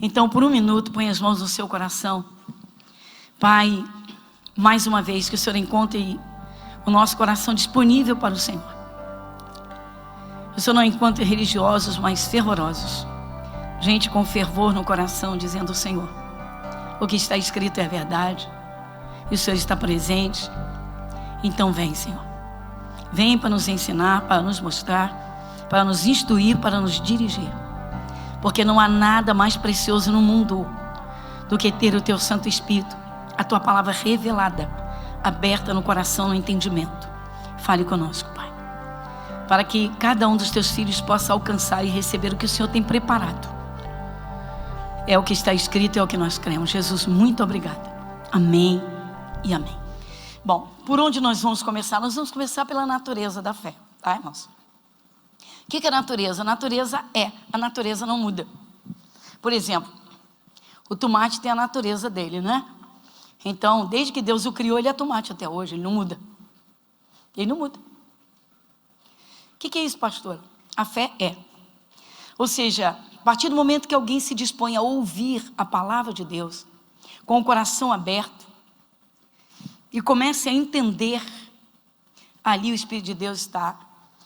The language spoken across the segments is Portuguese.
Então, por um minuto, põe as mãos no seu coração. Pai, mais uma vez que o Senhor encontre o nosso coração disponível para o Senhor. O Senhor não encontre religiosos, mas fervorosos. Gente com fervor no coração, dizendo: Senhor, o que está escrito é verdade, e o Senhor está presente. Então vem, Senhor. Vem para nos ensinar, para nos mostrar, para nos instruir, para nos dirigir. Porque não há nada mais precioso no mundo do que ter o Teu Santo Espírito, a Tua palavra revelada, aberta no coração, no entendimento. Fale conosco, Pai, para que cada um dos Teus filhos possa alcançar e receber o que o Senhor tem preparado. É o que está escrito, é o que nós cremos. Jesus, muito obrigada. Amém e amém. Bom, por onde nós vamos começar? Nós vamos começar pela natureza da fé, tá, irmãos? O que é natureza? A natureza não muda. Por exemplo, o tomate tem a natureza dele, né? Então, desde que Deus o criou, ele é tomate até hoje, ele não muda. Ele não muda. O que é isso, pastor? A fé é. Ou seja, a partir do momento que alguém se dispõe a ouvir a palavra de Deus, com o coração aberto, e comece a entender, ali o Espírito de Deus está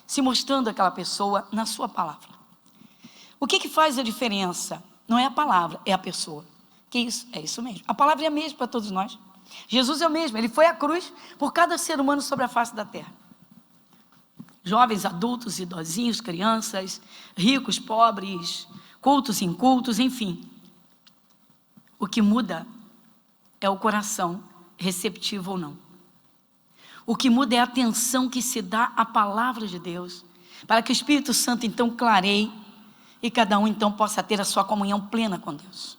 se mostrando àquela pessoa na sua palavra. O que faz a diferença? Não é a palavra, é a pessoa. Que isso? É isso mesmo. A palavra é a mesma para todos nós. Jesus é o mesmo, ele foi à cruz por cada ser humano sobre a face da terra. Jovens, adultos, idosinhos, crianças, ricos, pobres, cultos, incultos, enfim. O que muda é o coração, receptivo ou não. O que muda é a atenção que se dá à palavra de Deus, para que o Espírito Santo então clareie e cada um então possa ter a sua comunhão plena com Deus.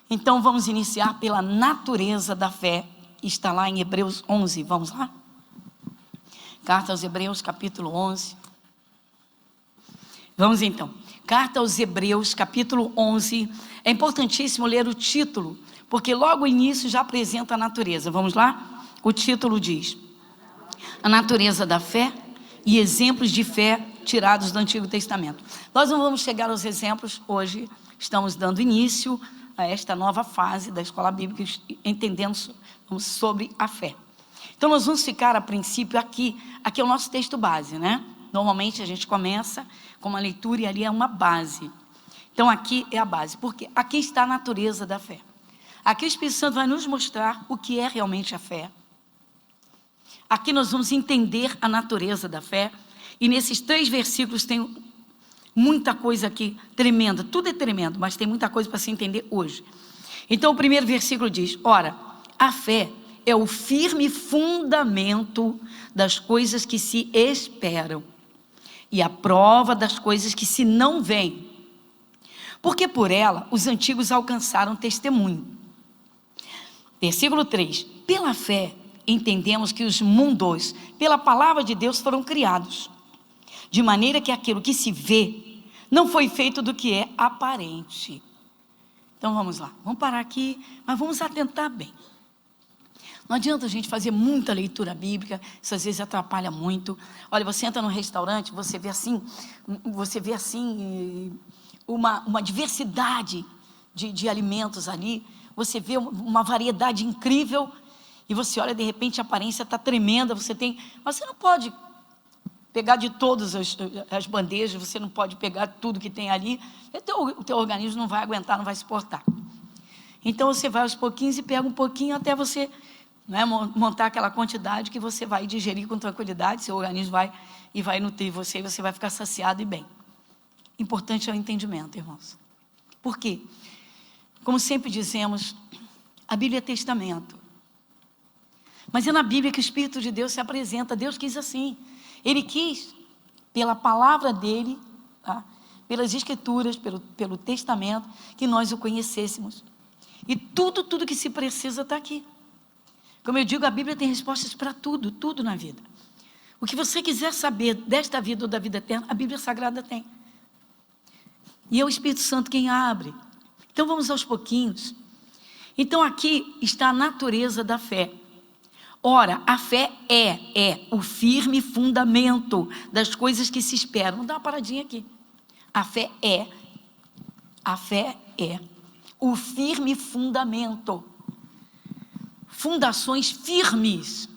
Então vamos iniciar pela natureza da fé. Está lá em Hebreus 11, vamos lá? Carta aos Hebreus, capítulo 11. Vamos então. Carta aos Hebreus, capítulo 11. É importantíssimo ler o título, porque logo o início já apresenta a natureza. Vamos lá? O título diz: a natureza da fé e exemplos de fé tirados do Antigo Testamento. Nós não vamos chegar aos exemplos hoje. Estamos dando início a esta nova fase da escola bíblica, entendendo sobre a fé. Então nós vamos ficar a princípio aqui é o nosso texto base, né? Normalmente a gente começa com uma leitura e ali é uma base. Então aqui é a base, porque aqui está a natureza da fé. Aqui o Espírito Santo vai nos mostrar o que é realmente a fé. Aqui nós vamos entender a natureza da fé. E nesses 3 versículos tem muita coisa aqui tremenda. Tudo é tremendo, mas tem muita coisa para se entender hoje. Então o primeiro versículo diz: ora, a fé é o firme fundamento das coisas que se esperam e a prova das coisas que se não veem. Porque por ela os antigos alcançaram testemunho. Versículo 3: pela fé entendemos que os mundos, pela palavra de Deus, foram criados, de maneira que aquilo que se vê não foi feito do que é aparente. Então vamos lá, vamos parar aqui, mas vamos atentar bem. Não adianta a gente fazer muita leitura bíblica, isso às vezes atrapalha muito. Olha, você entra num restaurante, você vê assim uma diversidade de alimentos ali, você vê uma variedade incrível, e você olha, de repente a aparência está tremenda, mas você não pode pegar de todas as bandejas, você não pode pegar tudo que tem ali, o teu organismo não vai aguentar, não vai suportar. Então você vai aos pouquinhos e pega um pouquinho até você, né, montar aquela quantidade que você vai digerir com tranquilidade, seu organismo vai nutrir você, e você vai ficar saciado e bem. Importante é o entendimento, irmãos. Por quê? Como sempre dizemos, a Bíblia é testamento. Mas é na Bíblia que o Espírito de Deus se apresenta. Deus quis assim. Ele quis, pela palavra dele, tá? Pelas escrituras, pelo testamento, que nós o conhecêssemos. E tudo que se precisa está aqui. Como eu digo, a Bíblia tem respostas para tudo na vida. O que você quiser saber desta vida ou da vida eterna, a Bíblia Sagrada tem. E é o Espírito Santo quem abre. Então vamos aos pouquinhos. Então aqui está a natureza da fé. Ora, a fé é o firme fundamento das coisas que se esperam. Vamos dar uma paradinha aqui. A fé é A fé é o firme fundamento. Fundações firmes.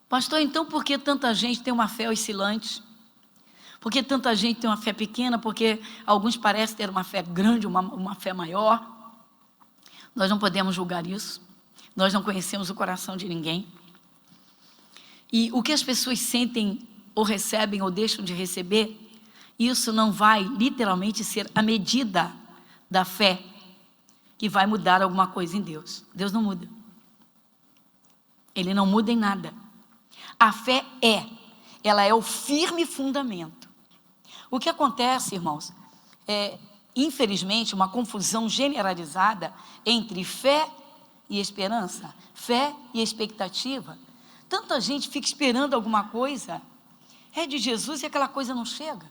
Pastor, então por que tanta gente tem uma fé oscilante? Por que tanta gente tem uma fé pequena? Porque alguns parecem ter uma fé grande, uma fé maior. Nós não podemos julgar isso. Nós não conhecemos o coração de ninguém. E o que as pessoas sentem ou recebem ou deixam de receber, isso não vai literalmente ser a medida da fé que vai mudar alguma coisa em Deus. Deus não muda. Ele não muda em nada. A fé ela é o firme fundamento. O que acontece, irmãos, é, infelizmente, uma confusão generalizada entre fé e esperança, fé e expectativa. Tanta gente fica esperando alguma coisa, é de Jesus e aquela coisa não chega.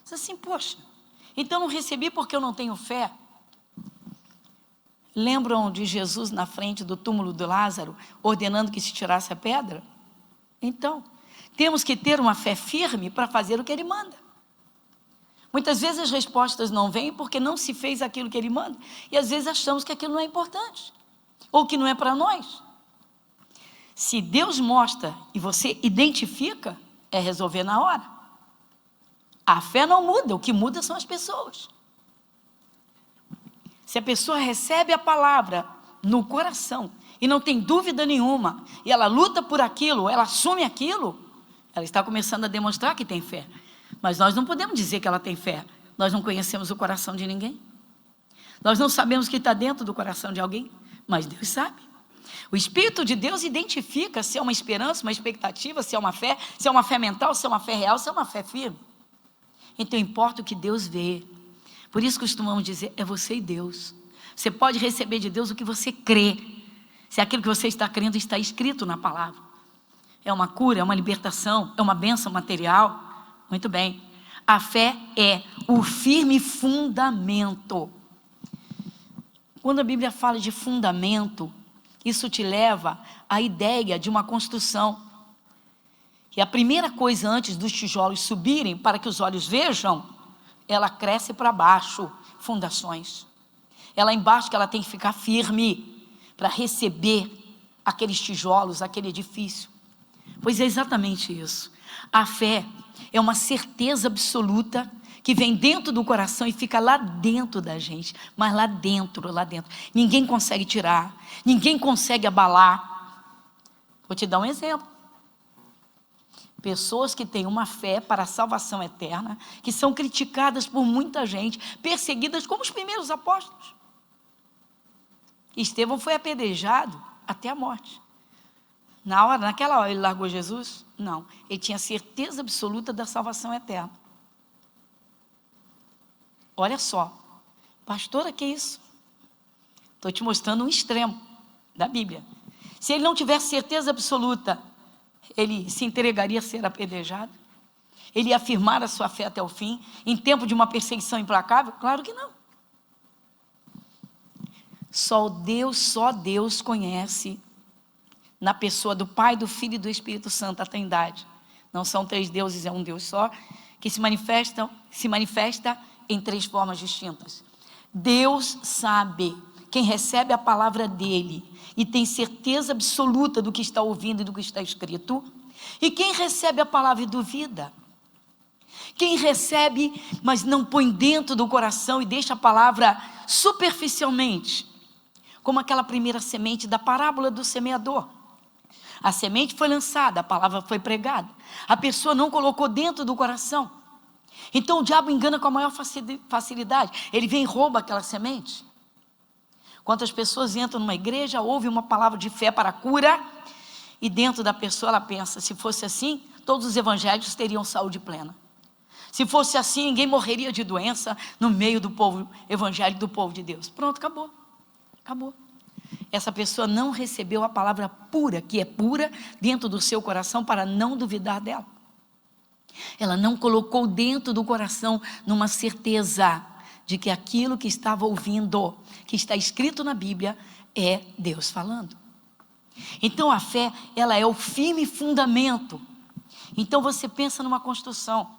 Diz assim, poxa, então não recebi porque eu não tenho fé. Lembram de Jesus na frente do túmulo de Lázaro, ordenando que se tirasse a pedra? Então, temos que ter uma fé firme para fazer o que Ele manda. Muitas vezes as respostas não vêm porque não se fez aquilo que Ele manda. E às vezes achamos que aquilo não é importante, ou que não é para nós. Se Deus mostra e você identifica, é resolver na hora. A fé não muda, o que muda são as pessoas. Se a pessoa recebe a palavra no coração e não tem dúvida nenhuma, e ela luta por aquilo, ela assume aquilo, ela está começando a demonstrar que tem fé. Mas nós não podemos dizer que ela tem fé. Nós não conhecemos o coração de ninguém. Nós não sabemos o que está dentro do coração de alguém, mas Deus sabe. O Espírito de Deus identifica se é uma esperança, uma expectativa, se é uma fé mental, se é uma fé real, se é uma fé firme. Então importa o que Deus vê. Por isso costumamos dizer, é você e Deus. Você pode receber de Deus o que você crê. Se aquilo que você está crendo está escrito na palavra. É uma cura, é uma libertação, é uma bênção material. Muito bem. A fé é o firme fundamento. Quando a Bíblia fala de fundamento, isso te leva à ideia de uma construção. E a primeira coisa antes dos tijolos subirem, para que os olhos vejam, ela cresce para baixo, fundações. Ela embaixo que ela tem que ficar firme para receber aqueles tijolos, aquele edifício. Pois é exatamente isso. A fé é uma certeza absoluta que vem dentro do coração e fica lá dentro da gente. Mas lá dentro. Ninguém consegue tirar, ninguém consegue abalar. Vou te dar um exemplo. Pessoas que têm uma fé para a salvação eterna, que são criticadas por muita gente, perseguidas como os primeiros apóstolos. Estevão foi apedrejado até a morte. Naquela hora ele largou Jesus? Não, ele tinha certeza absoluta da salvação eterna. Olha só, pastora, que isso? Estou te mostrando um extremo da Bíblia. Se ele não tivesse certeza absoluta, ele se entregaria a ser apedrejado? Ele ia afirmar a sua fé até o fim, em tempo de uma perseguição implacável? Claro que não. Só Deus conhece, na pessoa do Pai, do Filho e do Espírito Santo, a Trindade. Não são três deuses, é um Deus só, que se manifesta em três formas distintas. Deus sabe, quem recebe a palavra dele e tem certeza absoluta do que está ouvindo e do que está escrito, e quem recebe a palavra e duvida. Quem recebe, mas não põe dentro do coração e deixa a palavra superficialmente, como aquela primeira semente da parábola do semeador. A semente foi lançada, a palavra foi pregada, a pessoa não colocou dentro do coração. Então o diabo engana com a maior facilidade. Ele vem e rouba aquela semente. Quantas pessoas entram numa igreja, ouvem uma palavra de fé para a cura, e dentro da pessoa ela pensa, se fosse assim, todos os evangélicos teriam saúde plena. Se fosse assim, ninguém morreria de doença no meio do povo evangélico, do povo de Deus. Pronto, acabou. Essa pessoa não recebeu a palavra pura, que é pura dentro do seu coração, para não duvidar dela. Ela não colocou dentro do coração numa certeza de que aquilo que estava ouvindo, que está escrito na Bíblia, é Deus falando. Então a fé, ela é o firme fundamento. Então você pensa numa construção.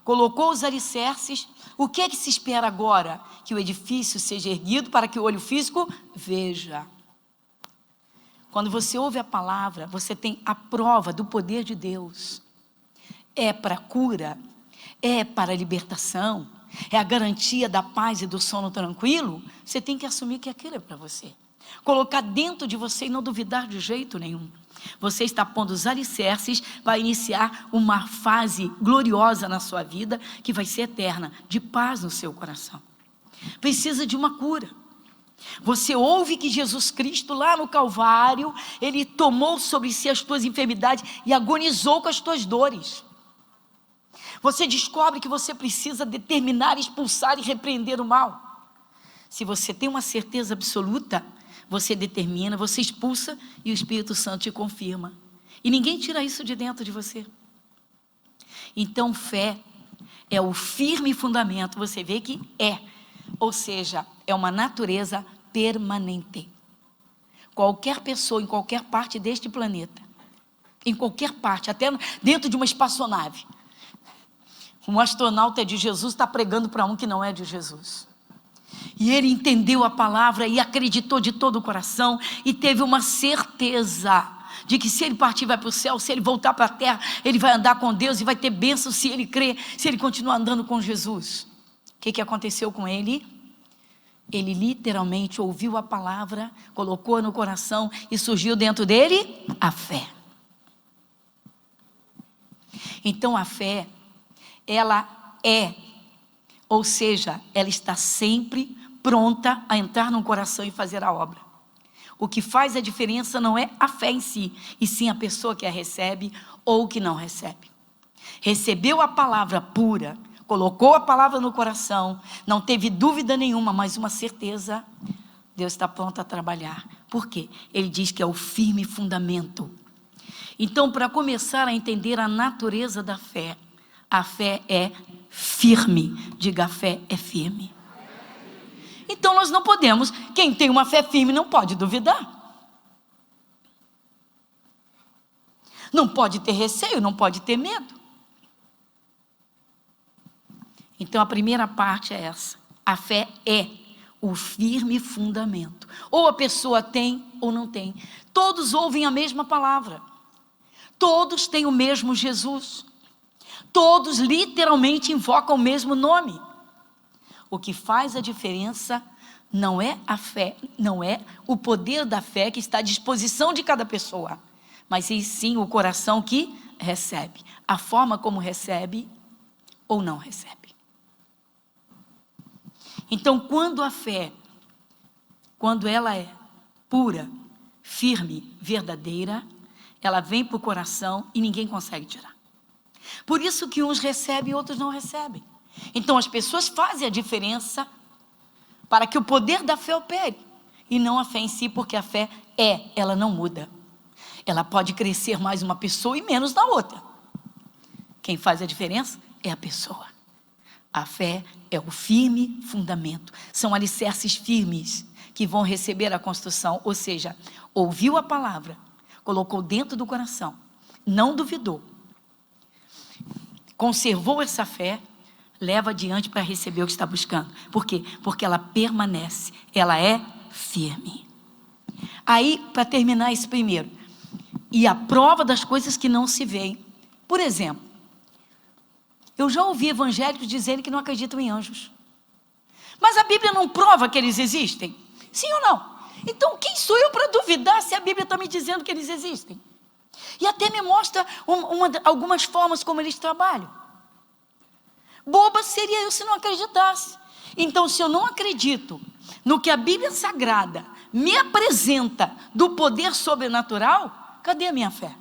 colocou os alicerces. O que é que se espera agora? Que o edifício seja erguido para que o olho físico veja. Quando você ouve a palavra, você tem a prova do poder de Deus. É para cura, é para libertação, é a garantia da paz e do sono tranquilo. Você tem que assumir que aquilo é para você. Colocar dentro de você e não duvidar de jeito nenhum. Você está pondo os alicerces, vai iniciar uma fase gloriosa na sua vida, que vai ser eterna, de paz no seu coração. Precisa de uma cura. Você ouve que Jesus Cristo lá no Calvário, Ele tomou sobre si as tuas enfermidades e agonizou com as tuas dores. Você descobre que você precisa determinar, expulsar e repreender o mal. Se você tem uma certeza absoluta, você determina, você expulsa e o Espírito Santo te confirma. E ninguém tira isso de dentro de você. Então, fé é o firme fundamento, você vê que ou seja, é uma natureza permanente. Qualquer pessoa, em qualquer parte deste planeta, em qualquer parte, até dentro de uma espaçonave, um astronauta de Jesus está pregando para um que não é de Jesus. E ele entendeu a palavra e acreditou de todo o coração e teve uma certeza de que se ele partir vai para o céu, se ele voltar para a terra, ele vai andar com Deus e vai ter bênção se ele crer, se ele continuar andando com Jesus. O que aconteceu com ele? Ele literalmente ouviu a palavra, colocou no coração e surgiu dentro dele a fé. Então a fé, ela ou seja, ela está sempre pronta a entrar no coração e fazer a obra. O que faz a diferença não é a fé em si, e sim a pessoa que a recebe ou que não recebe. Recebeu a palavra pura, colocou a palavra no coração, não teve dúvida nenhuma, mas uma certeza, Deus está pronto a trabalhar. Por quê? Ele diz que é o firme fundamento. Então, para começar a entender a natureza da fé, a fé é firme. Diga, a fé é firme. Então nós não podemos, quem tem uma fé firme não pode duvidar. Não pode ter receio, não pode ter medo. Então a primeira parte é essa. A fé é o firme fundamento. Ou a pessoa tem ou não tem. Todos ouvem a mesma palavra. Todos têm o mesmo Jesus. Todos literalmente invocam o mesmo nome. O que faz a diferença não é a fé, não é o poder da fé que está à disposição de cada pessoa, mas sim o coração que recebe, a forma como recebe ou não recebe. Então, quando a fé, quando ela é pura, firme, verdadeira, ela vem para o coração e ninguém consegue tirar. Por isso que uns recebem e outros não recebem. Então as pessoas fazem a diferença para que o poder da fé opere, e não a fé em si, porque a fé ela não muda. Ela pode crescer mais uma pessoa e menos na outra. Quem faz a diferença é a pessoa. A fé é o firme fundamento. São alicerces firmes que vão receber a construção, ou seja, ouviu a palavra, colocou dentro do coração, não duvidou, conservou essa fé, leva adiante para receber o que está buscando. Por quê? Porque ela permanece, ela é firme. Aí, para terminar esse primeiro, e a prova das coisas que não se veem. Por exemplo, eu já ouvi evangélicos dizerem que não acreditam em anjos. Mas a Bíblia não prova que eles existem? Sim ou não? Então quem sou eu para duvidar se a Bíblia está me dizendo que eles existem? E até me mostra algumas formas como eles trabalham. Boba seria eu se não acreditasse. Então, se eu não acredito no que a Bíblia Sagrada me apresenta do poder sobrenatural, cadê a minha fé?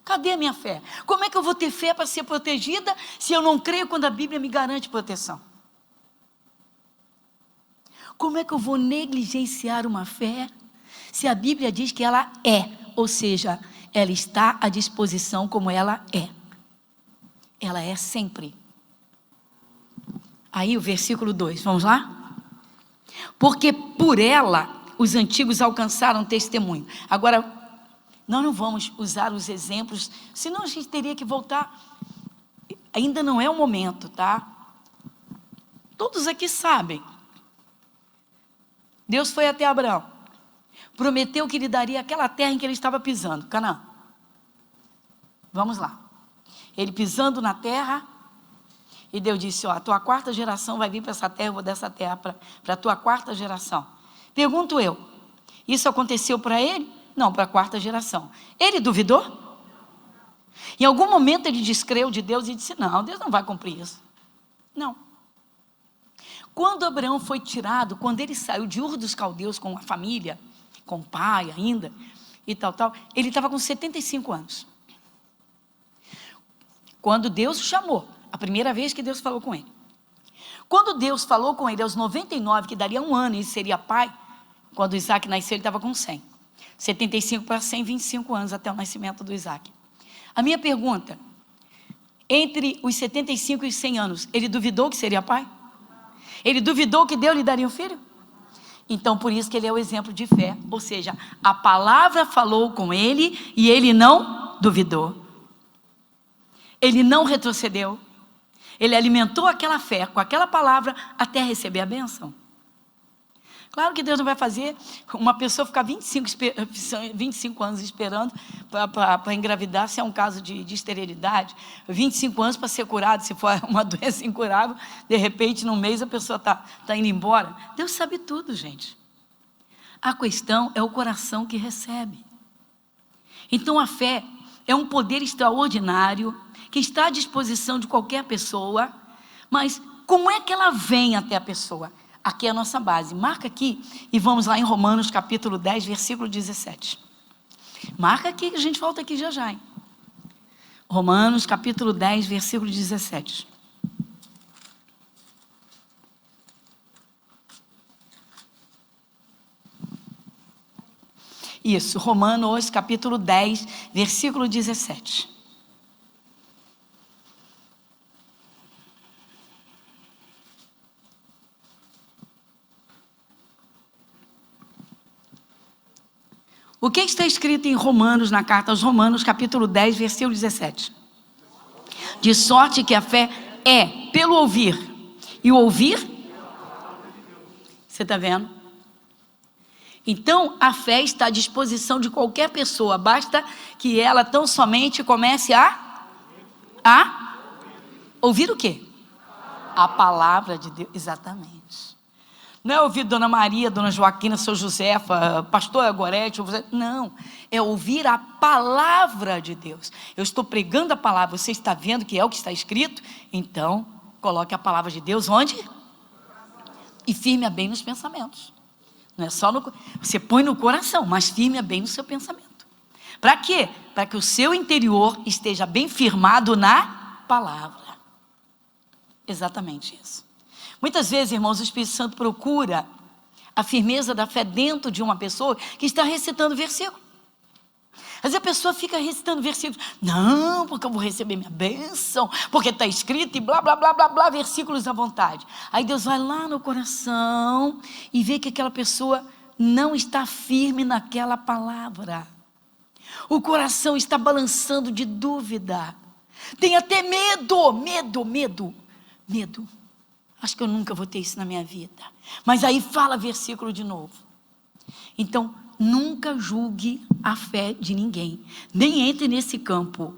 Cadê a minha fé? Como é que eu vou ter fé para ser protegida se eu não creio quando a Bíblia me garante proteção? Como é que eu vou negligenciar uma fé se a Bíblia diz que ela é, ou seja, ela está à disposição como ela é? Ela é sempre. Aí o versículo 2, vamos lá? Porque por ela os antigos alcançaram testemunho. Agora, nós não vamos usar os exemplos, senão a gente teria que voltar ainda não é o momento, tá? Todos aqui sabem. Deus foi até Abraão, prometeu que lhe daria aquela terra em que ele estava pisando, Canaã. Vamos lá. Ele pisando na terra, e Deus disse, ó, a tua quarta geração vai vir para essa terra, eu vou dar essa terra para a tua quarta geração. Pergunto eu, isso aconteceu para ele? Não, para a quarta geração. Ele duvidou? Em algum momento ele descreu de Deus e disse, não, Deus não vai cumprir isso. Não. Quando Abraão foi tirado, quando ele saiu de Ur dos Caldeus com a família, com o pai ainda, e tal, ele estava com 75 anos. Quando Deus o chamou, a primeira vez que Deus falou com ele. Quando Deus falou com ele aos 99, que daria 1 ano e ele seria pai, quando Isaac nasceu ele estava com 100. 75 para 100, 25 anos até o nascimento do Isaac. A minha pergunta, entre os 75 e os 100 anos, ele duvidou que seria pai? Ele duvidou que Deus lhe daria um filho? Então, por isso que ele é o exemplo de fé. Ou seja, a palavra falou com ele e ele não duvidou. Ele não retrocedeu. Ele alimentou aquela fé com aquela palavra até receber a bênção. Claro que Deus não vai fazer uma pessoa ficar 25 anos esperando para engravidar, se é um caso de esterilidade, 25 anos para ser curado, se for uma doença incurável, de repente, num mês a pessoa está indo embora. Deus sabe tudo, gente. A questão é o coração que recebe. Então, a fé é um poder extraordinário que está à disposição de qualquer pessoa, mas como é que ela vem até a pessoa? Aqui é a nossa base. Marca aqui e vamos lá em Romanos capítulo 10, versículo 17. Marca aqui que a gente volta aqui já já, hein? Romanos capítulo 10, versículo 17. Isso, Romanos capítulo 10, versículo 17. O que está escrito em Romanos, na carta aos Romanos, capítulo 10, versículo 17? De sorte que a fé é pelo ouvir, e o ouvir, você está vendo? Então, a fé está à disposição de qualquer pessoa, basta que ela tão somente comece a ouvir o quê? A palavra de Deus, exatamente. Não é ouvir Dona Maria, Dona Joaquina, Seu Josefa, Pastor Gorete, não, é ouvir a palavra de Deus. Eu estou pregando a palavra, você está vendo que é o que está escrito? Então, coloque a palavra de Deus onde? E firme-a bem nos pensamentos. Não é só você põe no coração, mas firme-a bem no seu pensamento. Para quê? Para que o seu interior esteja bem firmado na palavra. Exatamente isso. Muitas vezes, irmãos, o Espírito Santo procura a firmeza da fé dentro de uma pessoa que está recitando versículo. Às vezes a pessoa fica recitando versículos. Não, porque eu vou receber minha bênção, porque está escrito e blá, blá, blá, blá, blá, versículos à vontade. Aí Deus vai lá no coração e vê que aquela pessoa não está firme naquela palavra. O coração está balançando de dúvida. Tem até medo. Acho que eu nunca vou ter isso na minha vida. Mas aí fala versículo de novo. Então, nunca julgue a fé de ninguém. Nem entre nesse campo.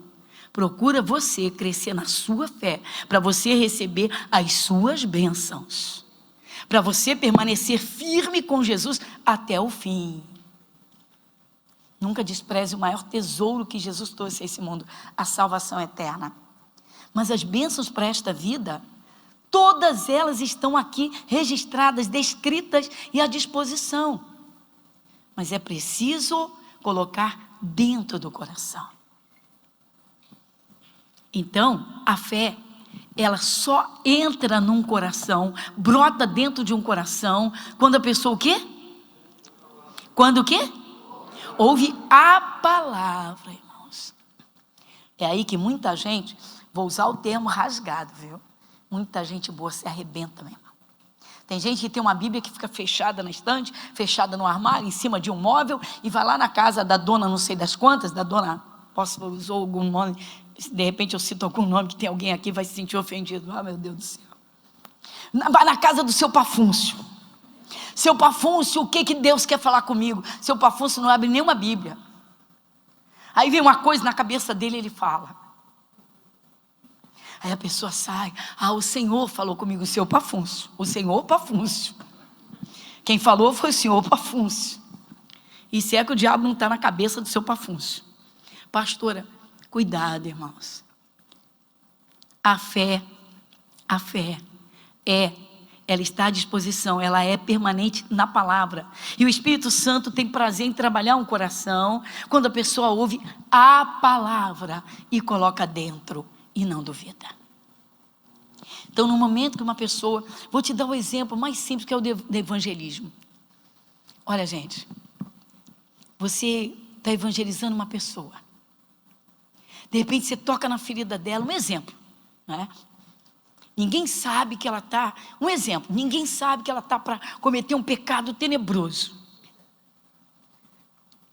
Procura você crescer na sua fé, para você receber as suas bênçãos. Para você permanecer firme com Jesus até o fim. Nunca despreze o maior tesouro que Jesus trouxe a esse mundo, a salvação eterna. Mas as bênçãos para esta vida, todas elas estão aqui registradas, descritas e à disposição. Mas é preciso colocar dentro do coração. Então, a fé, ela só entra num coração, brota dentro de um coração, quando a pessoa o quê? Quando o quê? Ouve a palavra, irmãos. É aí que muita gente, vou usar o termo rasgado, viu? Muita gente boa se arrebenta mesmo. Tem gente que tem uma Bíblia que fica fechada na estante, fechada no armário, em cima de um móvel, e vai lá na casa da dona não sei das quantas, da dona, posso usar algum nome De repente eu cito algum nome que tem alguém aqui vai se sentir ofendido. Ah, meu Deus do céu. Vai na casa do seu Pafúncio. Seu Pafúncio, o que Deus quer falar comigo? Seu Pafúncio não abre nenhuma Bíblia. Aí vem uma coisa na cabeça dele e ele fala. Aí a pessoa sai. Ah, o Senhor falou comigo, o seu Pafúncio. O Senhor Pafúncio. Quem falou foi o Senhor Pafúncio. E se é que o diabo não está na cabeça do seu Pafúncio. Pastora, cuidado, irmãos. A fé ela está à disposição, ela é permanente na palavra. E o Espírito Santo tem prazer em trabalhar um coração quando a pessoa ouve a palavra e coloca dentro e não duvida. Então, no momento que uma pessoa, vou te dar o exemplo mais simples que é o do evangelismo. Olha, gente, você está evangelizando uma pessoa. De repente você toca na ferida dela, um exemplo, né? Ninguém sabe que ela está, um exemplo, ninguém sabe que ela está para cometer um pecado tenebroso.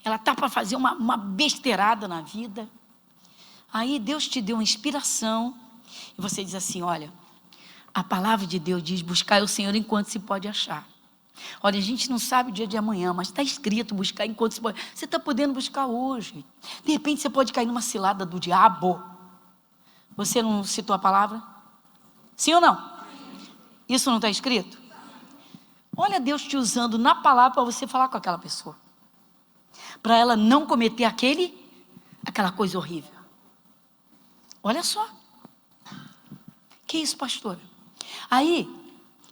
Ela está para fazer uma besteirada na vida. Aí Deus te deu uma inspiração e você diz assim, olha, a palavra de Deus diz, buscar o Senhor enquanto se pode achar. Olha, a gente não sabe o dia de amanhã, mas está escrito buscar enquanto se pode. Você está podendo buscar hoje. De repente você pode cair numa cilada do diabo. Você não citou a palavra? Sim ou não? Isso não está escrito? Olha Deus te usando na palavra para você falar com aquela pessoa. Para ela não cometer aquela coisa horrível. Olha só. Que isso, pastora? Aí,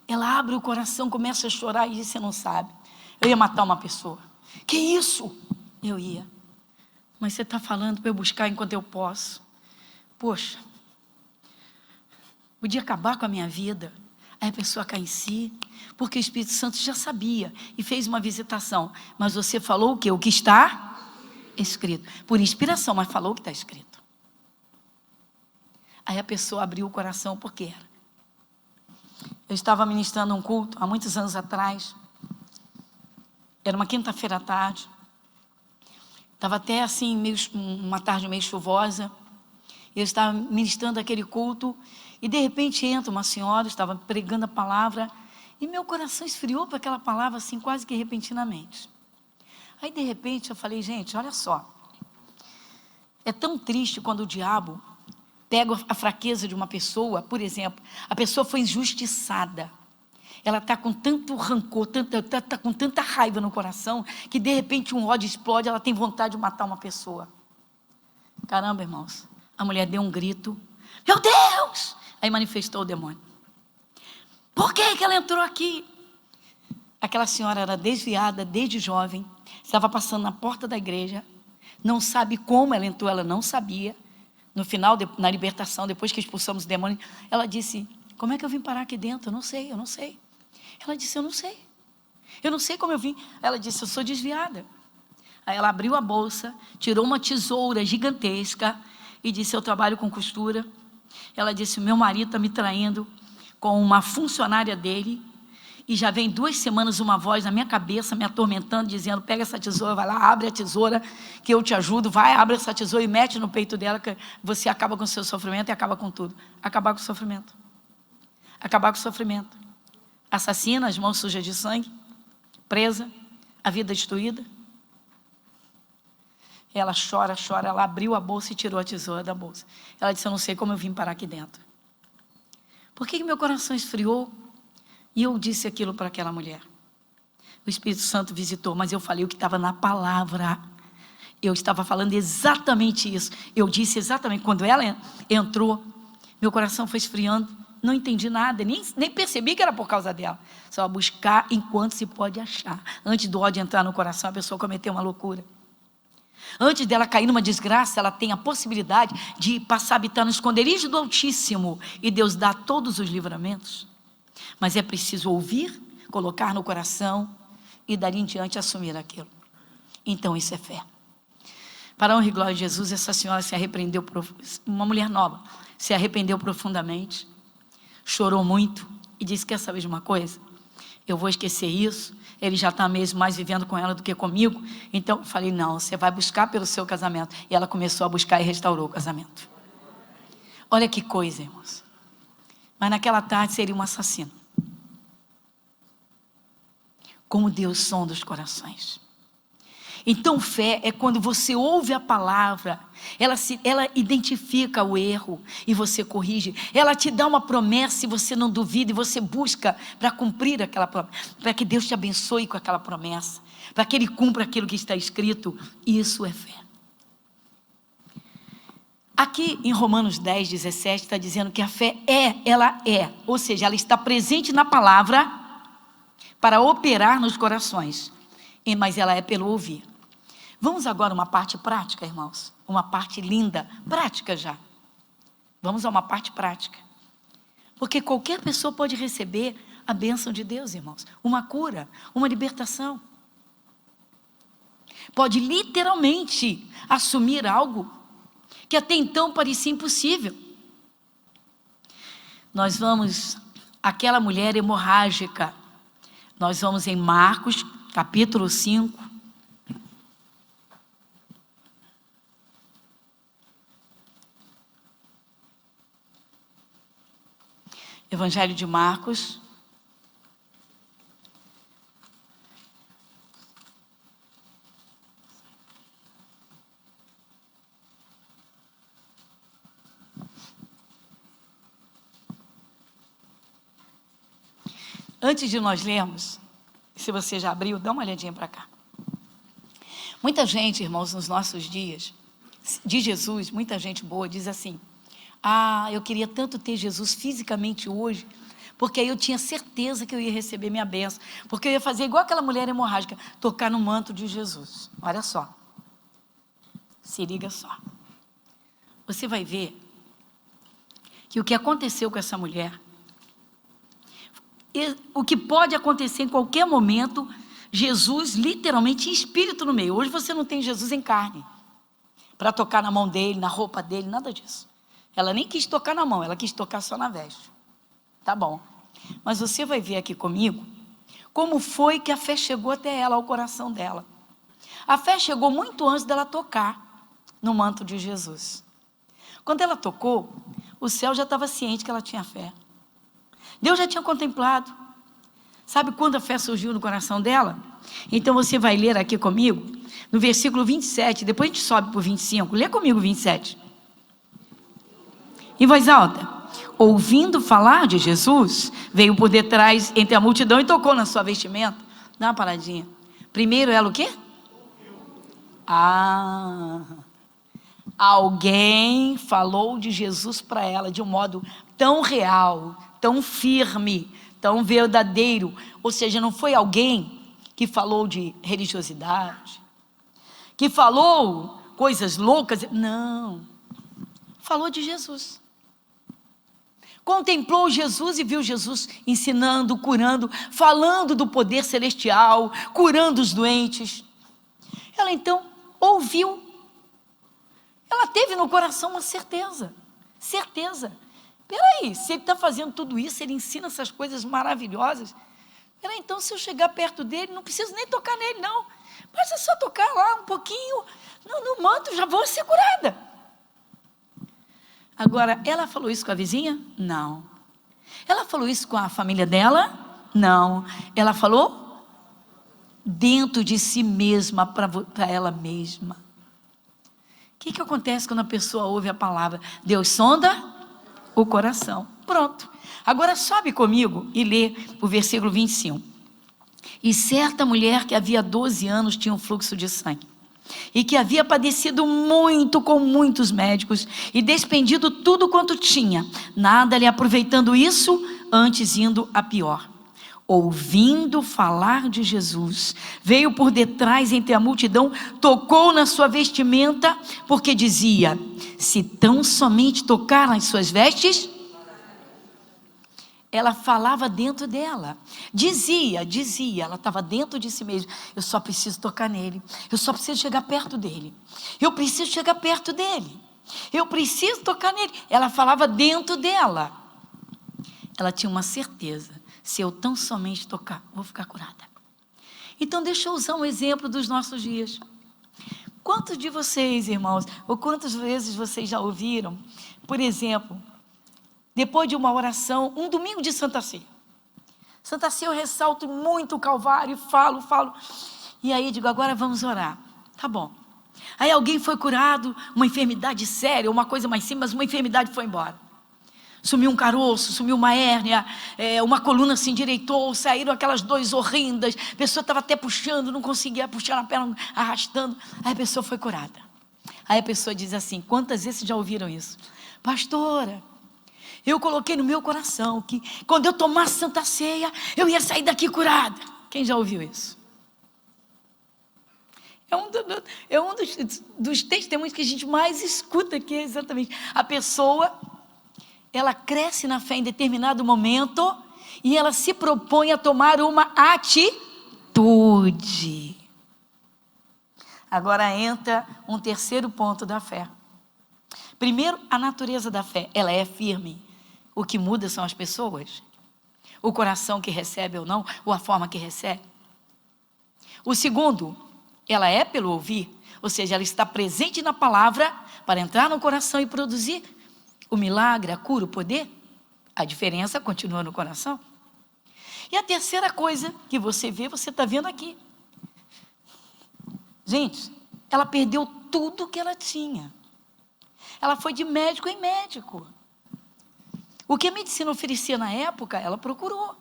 ela abre o coração, começa a chorar e diz, você não sabe. Eu ia matar uma pessoa. Que isso? Eu ia. Mas você está falando para eu buscar enquanto eu posso. Poxa. Podia acabar com a minha vida. Aí a pessoa cai em si, porque o Espírito Santo já sabia e fez uma visitação. Mas você falou o quê? O que está escrito. Por inspiração, mas falou o que está escrito. Aí a pessoa abriu o coração, porque era. Eu estava ministrando um culto há muitos anos atrás. Era uma quinta-feira à tarde. Estava até assim, uma tarde meio chuvosa. Eu estava ministrando aquele culto e de repente entra uma senhora, estava pregando a palavra e meu coração esfriou para aquela palavra assim, quase que repentinamente. Aí de repente eu falei, gente, olha só. É tão triste quando o diabo pega a fraqueza de uma pessoa, por exemplo, a pessoa foi injustiçada. Ela está com tanto rancor, está com tanta raiva no coração, que de repente um ódio explode, ela tem vontade de matar uma pessoa. Caramba, irmãos, a mulher deu um grito, meu Deus! Aí manifestou o demônio. Por que ela entrou aqui? Aquela senhora era desviada desde jovem, estava passando na porta da igreja, não sabe como ela entrou, ela não sabia. No final, na libertação, depois que expulsamos o demônio, ela disse, como é que eu vim parar aqui dentro? Eu não sei. Ela disse, eu não sei como eu vim. Ela disse, eu sou desviada. Aí ela abriu a bolsa, tirou uma tesoura gigantesca e disse, eu trabalho com costura. Ela disse, meu marido está me traindo com uma funcionária dele e já vem 2 semanas uma voz na minha cabeça me atormentando, dizendo, pega essa tesoura, vai lá, abre a tesoura que eu te ajudo, vai, abre essa tesoura e mete no peito dela que você acaba com o seu sofrimento e acaba com tudo. Acabar com o sofrimento. Acabar com o sofrimento. Assassina, as mãos sujas de sangue, presa, a vida destruída. Ela chora, ela abriu a bolsa e tirou a tesoura da bolsa. Ela disse, eu não sei como eu vim parar aqui dentro. Por que meu coração esfriou? E eu disse aquilo para aquela mulher. O Espírito Santo visitou, mas eu falei o que estava na palavra. Eu estava falando exatamente isso. Eu disse exatamente, quando ela entrou, meu coração foi esfriando, não entendi nada, nem percebi que era por causa dela. Só buscar enquanto se pode achar. Antes do ódio entrar no coração, a pessoa cometeu uma loucura. Antes dela cair numa desgraça, ela tem a possibilidade de passar a habitar no esconderijo do Altíssimo. E Deus dá todos os livramentos. Mas é preciso ouvir, colocar no coração e dali em diante assumir aquilo. Então isso é fé. Para a honra e glória de Jesus, essa senhora se arrependeu, uma mulher nova, se arrependeu profundamente, chorou muito e disse, quer saber de uma coisa? Eu vou esquecer isso, ele já está mesmo mais vivendo com ela do que comigo. Então eu falei, não, você vai buscar pelo seu casamento. E ela começou a buscar e restaurou o casamento. Olha que coisa, irmãos. Mas naquela tarde seria um assassino. Como Deus sonda os corações. Então fé é quando você ouve a palavra, ela identifica o erro e você corrige. Ela te dá uma promessa e você não duvida e você busca para cumprir aquela promessa, para que Deus te abençoe com aquela promessa, para que Ele cumpra aquilo que está escrito. Isso é fé. Aqui em Romanos 10, 17 está dizendo que a fé ela é, ou seja, ela está presente na palavra para operar nos corações, mas ela é pelo ouvir. Vamos agora a uma parte prática, irmãos. Uma parte linda, prática já. Vamos a uma parte prática. Porque qualquer pessoa pode receber a bênção de Deus, irmãos. Uma cura, uma libertação. Pode literalmente assumir algo que até então parecia impossível. Nós vamos, aquela mulher hemorrágica. Nós vamos em Marcos, capítulo 5. Evangelho de Marcos. Antes de nós lermos, se você já abriu, dá uma olhadinha para cá. Muita gente, irmãos, nos nossos dias, de Jesus, muita gente boa diz assim: ah, eu queria tanto ter Jesus fisicamente hoje, porque aí eu tinha certeza que eu ia receber minha bênção, porque eu ia fazer igual aquela mulher hemorrágica, tocar no manto de Jesus. Olha só, se liga só. Você vai ver que o que aconteceu com essa mulher, o que pode acontecer em qualquer momento, Jesus literalmente em espírito no meio. Hoje você não tem Jesus em carne, para tocar na mão dele, na roupa dele, nada disso. Ela nem quis tocar na mão, ela quis tocar só na veste. Tá bom. Mas você vai ver aqui comigo como foi que a fé chegou até ela, ao coração dela. A fé chegou muito antes dela tocar no manto de Jesus. Quando ela tocou, o céu já estava ciente que ela tinha fé. Deus já tinha contemplado. Sabe quando a fé surgiu no coração dela? Então você vai ler aqui comigo, no versículo 27, depois a gente sobe para o 25. Lê comigo o 27. Em voz alta. Ouvindo falar de Jesus, veio por detrás entre a multidão e tocou na sua vestimenta. Dá uma paradinha. Primeiro ela o quê? Alguém falou de Jesus para ela de um modo tão real, tão firme, tão verdadeiro. Ou seja, não foi alguém que falou de religiosidade, que falou coisas loucas. Não. Falou de Jesus. Contemplou Jesus e viu Jesus ensinando, curando, falando do poder celestial, curando os doentes. Ela então ouviu. Ela teve no coração uma certeza. Peraí, se ele está fazendo tudo isso, ele ensina essas coisas maravilhosas. Peraí, então se eu chegar perto dele, não preciso nem tocar nele, não. Basta só tocar lá um pouquinho, no manto, já vou ser curada. Agora, ela falou isso com a vizinha? Não. Ela falou isso com a família dela? Não. Ela falou dentro de si mesma, para ela mesma. O que acontece quando a pessoa ouve a palavra? Deus sonda o coração. Pronto. Agora sobe comigo e lê o versículo 25. E certa mulher que havia 12 anos tinha um fluxo de sangue, e que havia padecido muito com muitos médicos, e despendido tudo quanto tinha, nada lhe aproveitando isso, antes indo a pior. Ouvindo falar de Jesus, veio por detrás entre a multidão, tocou na sua vestimenta, porque dizia: se tão somente tocar nas suas vestes. Ela falava dentro dela, dizia, ela estava dentro de si mesma: eu só preciso tocar nele, eu só preciso chegar perto dele, eu preciso chegar perto dele, eu preciso tocar nele. Ela falava dentro dela, ela tinha uma certeza: se eu tão somente tocar, vou ficar curada. Então deixa eu usar um exemplo dos nossos dias. Quantos de vocês, irmãos, ou quantas vezes vocês já ouviram, por exemplo, depois de uma oração, um domingo de Santa Ceia. Santa Ceia eu ressalto muito o Calvário, falo. E aí digo, agora vamos orar. Tá bom. Aí alguém foi curado, uma enfermidade séria, uma coisa mais simples, mas uma enfermidade foi embora. Sumiu um caroço, sumiu uma hérnia, uma coluna se endireitou, saíram aquelas dores horrendas, a pessoa estava até puxando, não conseguia puxar na perna, arrastando, aí a pessoa foi curada. Aí a pessoa diz assim, quantas vezes já ouviram isso? Pastora, eu coloquei no meu coração que quando eu tomasse Santa Ceia, eu ia sair daqui curada. Quem já ouviu isso? É um dos testemunhos que a gente mais escuta aqui, exatamente. A pessoa, ela cresce na fé em determinado momento e ela se propõe a tomar uma atitude. Agora entra um terceiro ponto da fé. Primeiro, a natureza da fé, ela é firme. O que muda são as pessoas. O coração que recebe ou não, ou a forma que recebe. O segundo, ela é pelo ouvir, ou seja, ela está presente na palavra para entrar no coração e produzir o milagre, a cura, o poder. A diferença continua no coração. E a terceira coisa que você vê, você está vendo aqui. Gente, ela perdeu tudo que ela tinha. Ela foi de médico em médico. O que a medicina oferecia na época, ela procurou.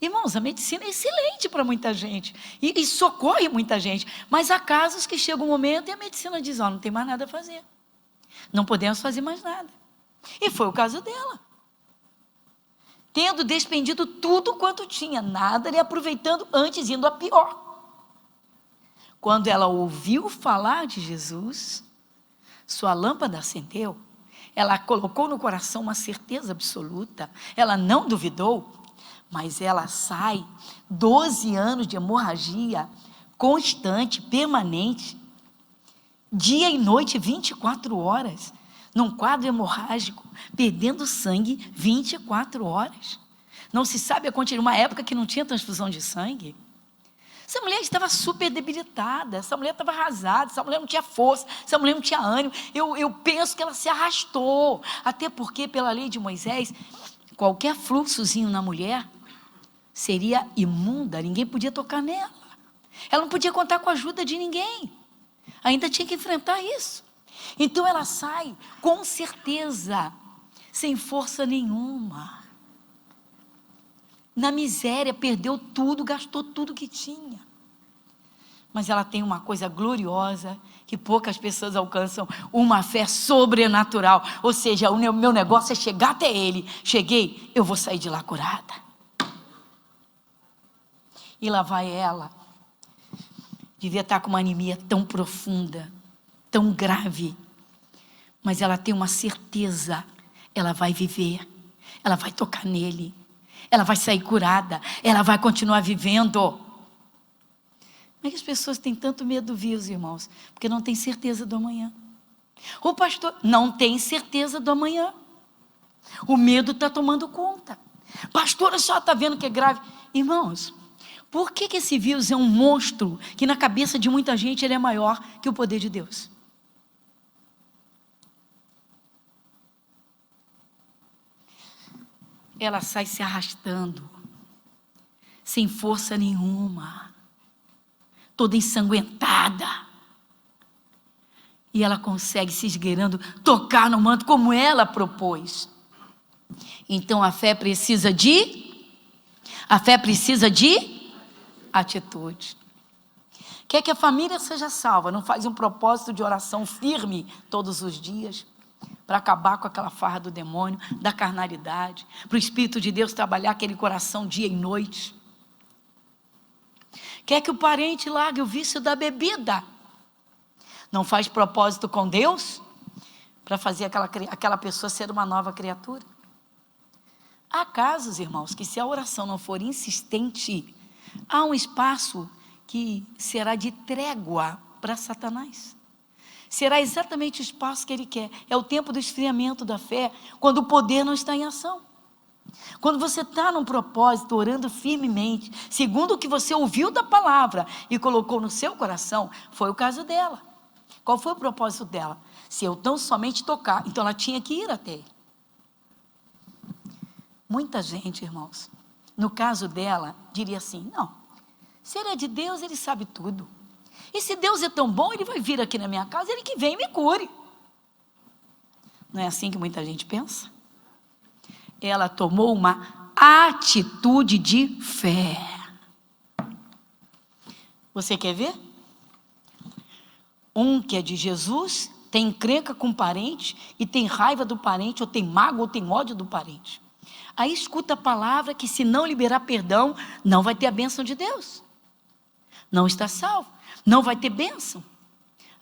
Irmãos, a medicina é excelente para muita gente. E socorre muita gente. Mas há casos que chega um momento e a medicina diz, não tem mais nada a fazer. Não podemos fazer mais nada. E foi o caso dela. Tendo despendido tudo quanto tinha, nada lhe aproveitando, antes indo a pior. Quando ela ouviu falar de Jesus, sua lâmpada acendeu, ela colocou no coração uma certeza absoluta, ela não duvidou, mas ela sai 12 anos de hemorragia constante, permanente, dia e noite, 24 horas, num quadro hemorrágico, perdendo sangue 24 horas. Não se sabe a quantidade, uma época que não tinha transfusão de sangue. Essa mulher estava super debilitada, essa mulher estava arrasada, essa mulher não tinha força, essa mulher não tinha ânimo. Eu penso que ela se arrastou, até porque pela lei de Moisés, qualquer fluxozinho na mulher seria imunda, ninguém podia tocar nela. Ela não podia contar com a ajuda de ninguém, ainda tinha que enfrentar isso. Então ela sai com certeza, sem força nenhuma. Na miséria, perdeu tudo, gastou tudo que tinha. Mas ela tem uma coisa gloriosa, que poucas pessoas alcançam, uma fé sobrenatural. Ou seja, o meu negócio é chegar até ele. Cheguei, eu vou sair de lá curada. E lá vai ela. Devia estar com uma anemia tão profunda, tão grave. Mas ela tem uma certeza, ela vai viver, ela vai tocar nele. Ela vai sair curada, ela vai continuar vivendo. Como é que as pessoas têm tanto medo do vírus, irmãos? Porque não tem certeza do amanhã. O pastor não tem certeza do amanhã. O medo está tomando conta. Pastor, a senhora está vendo que é grave. Irmãos, por que esse vírus é um monstro que na cabeça de muita gente ele é maior que o poder de Deus? Ela sai se arrastando, sem força nenhuma, toda ensanguentada. E ela consegue, se esgueirando, tocar no manto como ela propôs. Então a fé precisa de atitude. Quer que a família seja salva, não faz um propósito de oração firme todos os dias, para acabar com aquela farra do demônio, da carnalidade, para o Espírito de Deus trabalhar aquele coração dia e noite. Quer que o parente largue o vício da bebida, não faz propósito com Deus, para fazer aquela pessoa ser uma nova criatura. Há casos, irmãos, que se a oração não for insistente, há um espaço que será de trégua para Satanás. Será exatamente o espaço que ele quer. É o tempo do esfriamento da fé, quando o poder não está em ação. Quando você está num propósito, orando firmemente, segundo o que você ouviu da palavra e colocou no seu coração, foi o caso dela. Qual foi o propósito dela? Se eu tão somente tocar, então ela tinha que ir até ele. Muita gente, irmãos, no caso dela, diria assim, não, se ele é de Deus, ele sabe tudo. E se Deus é tão bom, ele vai vir aqui na minha casa, ele que vem e me cure. Não é assim que muita gente pensa? Ela tomou uma atitude de fé. Você quer ver? Um que é de Jesus, tem encrenca com o parente, e tem raiva do parente, ou tem mágoa, ou tem ódio do parente. Aí escuta a palavra que se não liberar perdão, não vai ter a bênção de Deus. Não está salvo, não vai ter bênção.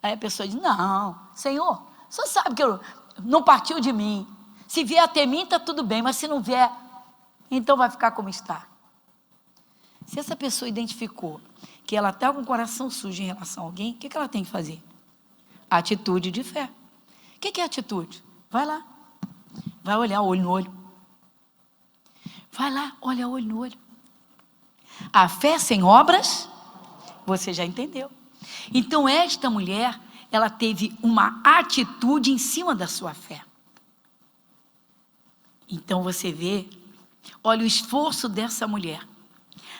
Aí a pessoa diz, não, Senhor, o Senhor sabe que não partiu de mim. Se vier até mim, está tudo bem, mas se não vier, então vai ficar como está. Se essa pessoa identificou que ela está com o coração sujo em relação a alguém, o que ela tem que fazer? Atitude de fé. O que é atitude? Vai lá, vai olhar olho no olho. Vai lá, olha olho no olho. A fé sem obras, você já entendeu. Então esta mulher, ela teve uma atitude em cima da sua fé. Então você vê, olha o esforço dessa mulher.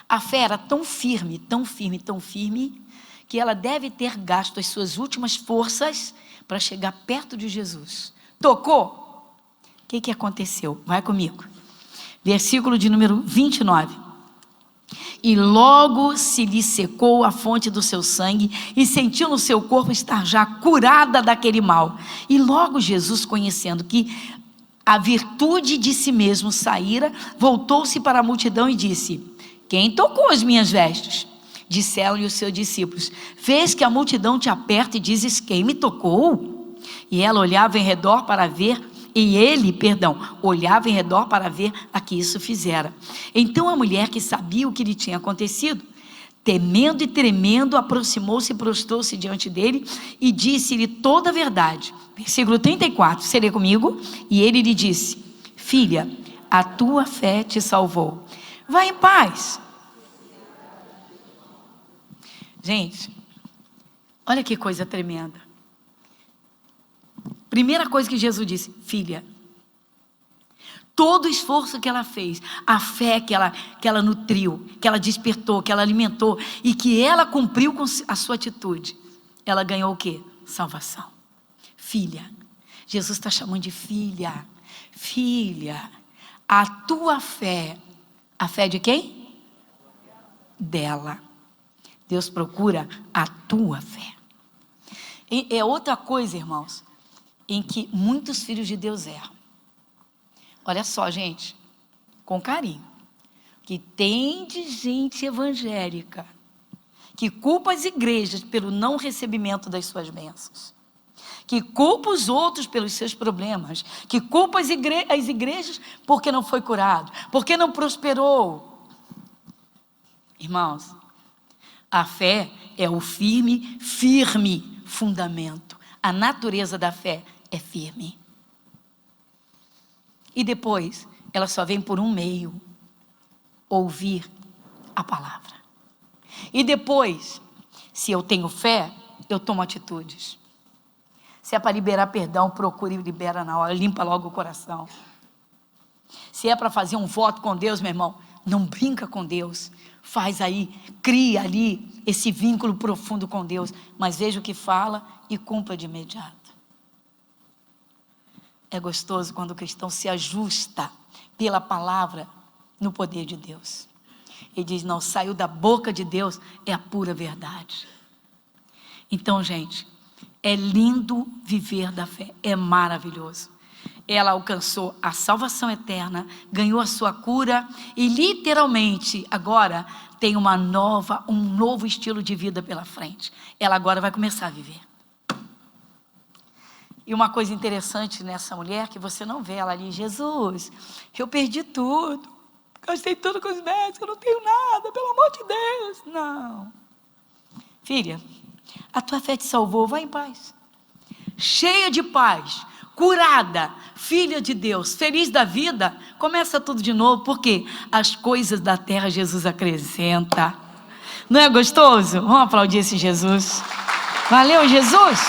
A fé era tão firme, tão firme, tão firme, que ela deve ter gasto as suas últimas forças para chegar perto de Jesus. Tocou? O que aconteceu? Vai comigo. Versículo de número 29. E logo se lhe secou a fonte do seu sangue, e sentiu no seu corpo estar já curada daquele mal. E logo Jesus, conhecendo que a virtude de si mesmo saíra, voltou-se para a multidão e disse: quem tocou as minhas vestes? Disseram-lhe os seus discípulos: vês que a multidão te aperta e dizes: quem me tocou? E ela olhava em redor para ver, olhava em redor para ver a que isso fizera. Então a mulher, que sabia o que lhe tinha acontecido, temendo e tremendo, aproximou-se e prostrou-se diante dele e disse-lhe toda a verdade. Versículo 34, você lê comigo? E ele lhe disse: filha, a tua fé te salvou. Vai em paz. Gente, olha que coisa tremenda. Primeira coisa que Jesus disse: filha, todo o esforço que ela fez, a fé que ela nutriu, que ela despertou, que ela alimentou e que ela cumpriu com a sua atitude, ela ganhou o quê? Salvação. Filha, Jesus está chamando de filha. Filha, a tua fé, a fé de quem? Dela. Deus procura a tua fé. E é outra coisa, irmãos, em que muitos filhos de Deus erram. Olha só, gente, com carinho, que tem de gente evangélica que culpa as igrejas pelo não recebimento das suas bênçãos, que culpa os outros pelos seus problemas, que culpa as igrejas porque não foi curado, porque não prosperou. Irmãos, a fé é o firme fundamento. A natureza da fé é firme. E depois, ela só vem por um meio: ouvir a palavra. E depois, se eu tenho fé, eu tomo atitudes. Se é para liberar perdão, procure e libera na hora, limpa logo o coração. Se é para fazer um voto com Deus, meu irmão, não brinca com Deus. Faz aí, cria ali esse vínculo profundo com Deus, mas veja o que fala e cumpra de imediato. É gostoso quando o cristão se ajusta pela palavra no poder de Deus. Ele diz: não, saiu da boca de Deus, é a pura verdade. Então, gente, é lindo viver da fé, é maravilhoso. Ela alcançou a salvação eterna, ganhou a sua cura e literalmente agora tem um novo estilo de vida pela frente. Ela agora vai começar a viver. E uma coisa interessante nessa mulher, que você não vê ela ali: Jesus, eu perdi tudo, gastei tudo com os médicos, eu não tenho nada, pelo amor de Deus. Não. Filha, a tua fé te salvou, vai em paz. Cheia de paz, curada, filha de Deus, feliz da vida, começa tudo de novo, porque as coisas da terra Jesus acrescenta. Não é gostoso? Vamos aplaudir esse Jesus. Valeu, Jesus.